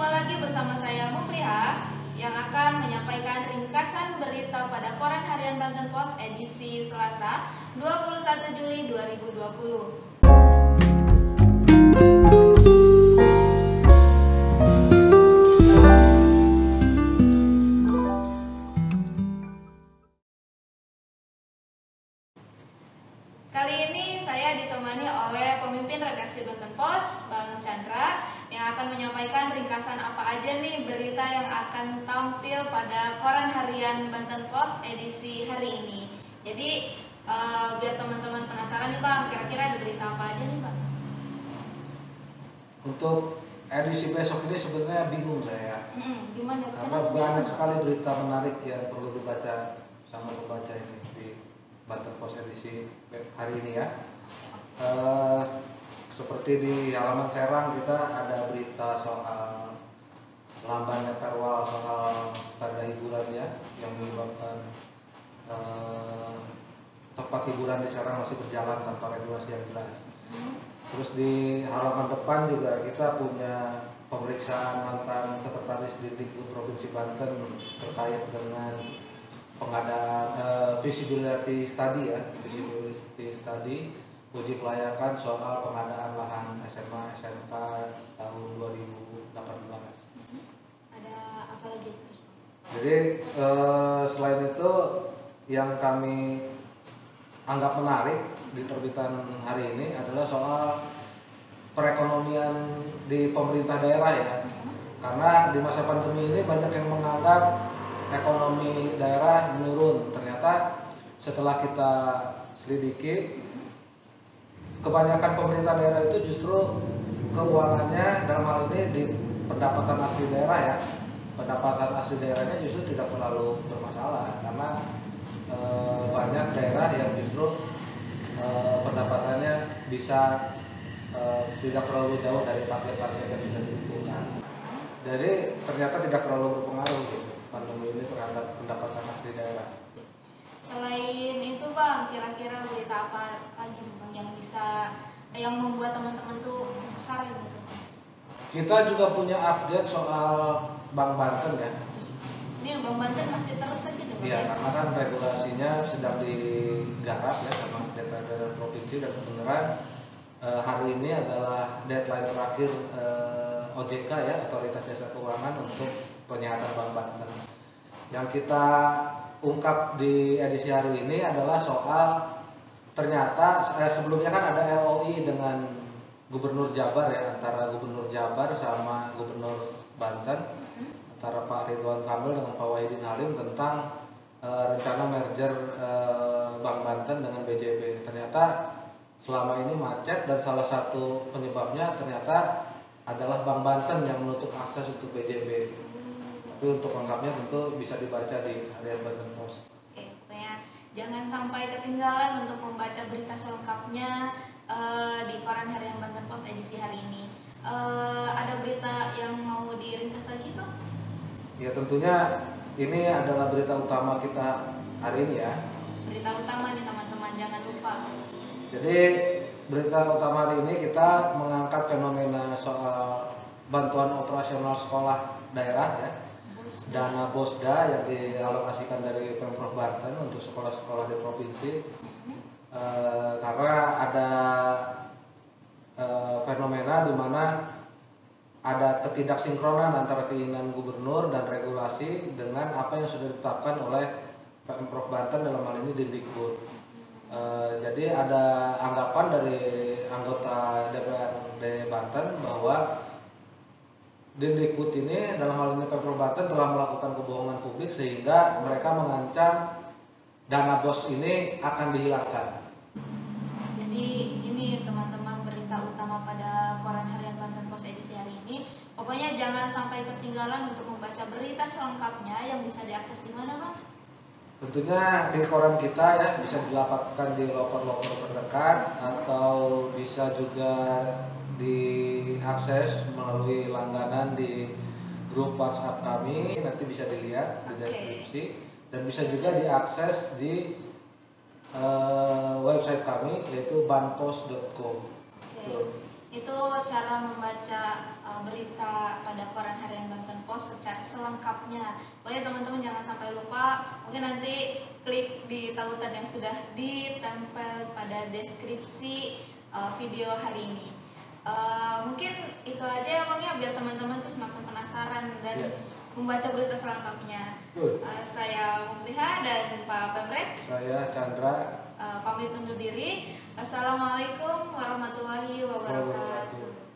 jumpa lagi bersama saya Mufliha yang akan menyampaikan ringkasan berita pada Koran Harian Banten Pos edisi Selasa 21 Juli 2020. Kali ini saya ditemani oleh pemimpin redaksi Banten Pos, Bang Chandra, yang akan menyampaikan ringkasan apa aja nih berita yang akan tampil pada Koran Harian Banten Pos edisi hari ini. Jadi biar teman-teman penasaran nih Bang, kira-kira ada berita apa aja nih Bang? Untuk edisi besok ini sebenarnya bingung saya, Gimana? karena banyak sekali berita menarik yang perlu dibaca sama pembaca ini di Banten Pos edisi hari ini ya. Seperti di halaman Serang kita ada berita soal lambannya perwal soal perda hiburan ya, yang menyebabkan tempat hiburan di Serang masih berjalan tanpa regulasi yang jelas. Terus di halaman depan juga kita punya pemeriksaan mantan sekretaris Dikbud Provinsi Banten terkait dengan pengadaan feasibility study ya, feasibility study uji kelayakan soal pengadaan lahan SMA SMK tahun 2018. Ada apa lagi terus? Jadi selain itu yang kami anggap menarik di terbitan hari ini adalah soal perekonomian di pemerintah daerah ya. Karena di masa pandemi ini banyak yang menganggap ekonomi daerah menurun. Ternyata setelah kita selidiki, kebanyakan pemerintah daerah itu justru keuangannya dalam hal ini di pendapatan asli daerah ya. Pendapatan asli daerahnya justru tidak terlalu bermasalah karena banyak daerah yang justru pendapatannya bisa tidak terlalu jauh dari target-target yang sudah ditentukan. Jadi ternyata tidak terlalu berpengaruh gitu, pandemi ini terhadap pendapatan asli daerah. Selain itu Bang, kira-kira berita apa lagi Bang yang membuat teman-teman tuh besar gitu? Kita juga punya update soal Bank Banten ya. Ini Bang Banten masih terus aja dong Iya, karena kan regulasinya sedang digarap ya sama DPR dan provinsi, dan kebenaran hari ini adalah deadline terakhir OJK ya, Otoritas Jasa Keuangan, untuk penyihatan Bank Banten. Yang kita ungkap di edisi hari ini adalah soal ternyata sebelumnya kan ada LOI dengan Gubernur Jabar ya, antara Gubernur Jabar sama Gubernur Banten, antara Pak Ridwan Kamil dengan Pak Wahidin Halim tentang rencana merger Bank Banten dengan BJB. Ternyata selama ini macet dan salah satu penyebabnya ternyata adalah Bank Banten yang menutup akses untuk BJB. Tapi untuk lengkapnya tentu bisa dibaca di Harian Banten Pos. Oke, pokoknya jangan sampai ketinggalan untuk membaca berita selengkapnya di Koran Harian Banten Pos edisi hari ini. Ada berita yang mau diringkas lagi Bang? Ya tentunya ini adalah berita utama kita hari ini ya. Berita utama nih teman-teman, jangan lupa. Jadi berita utama hari ini kita mengangkat fenomena soal bantuan operasional sekolah daerah ya, dana BOSDA yang dialokasikan dari Pemprov Banten untuk sekolah-sekolah di provinsi. Karena ada fenomena di mana ada ketidaksinkronan antara keinginan gubernur dan regulasi dengan apa yang sudah ditetapkan oleh Pemprov Banten, dalam hal ini Dikbud. Jadi ada anggapan dari anggota DPRD Banten bahwa Dikbud ini, dalam hal ini Pemprov Banten, telah melakukan kebohongan publik sehingga mereka mengancam dana BOS ini akan dihilangkan. Jadi ini teman-teman berita utama pada Koran Harian Banten Pos edisi hari ini. Pokoknya jangan sampai ketinggalan untuk membaca berita selengkapnya yang bisa diakses di mana Bang? Tentunya di koran kita ya, bisa didapatkan di loker-loker terdekat atau bisa juga diakses melalui langganan di grup WhatsApp kami, nanti bisa dilihat di deskripsi, dan bisa juga diakses di website kami yaitu banpos.co. Itu cara membaca berita pada koran harian Banten Pos secara selengkapnya. Pokoknya teman-teman jangan sampai lupa. Mungkin nanti klik di tautan yang sudah ditempel pada deskripsi video hari ini. Mungkin itu aja ya Bang ya, biar teman-teman tuh semakin penasaran dan membaca berita selengkapnya. Saya Mufliha dan Pak Pemret. Saya Chandra. Pamit undur diri. Assalamualaikum warahmatullahi wabarakatuh.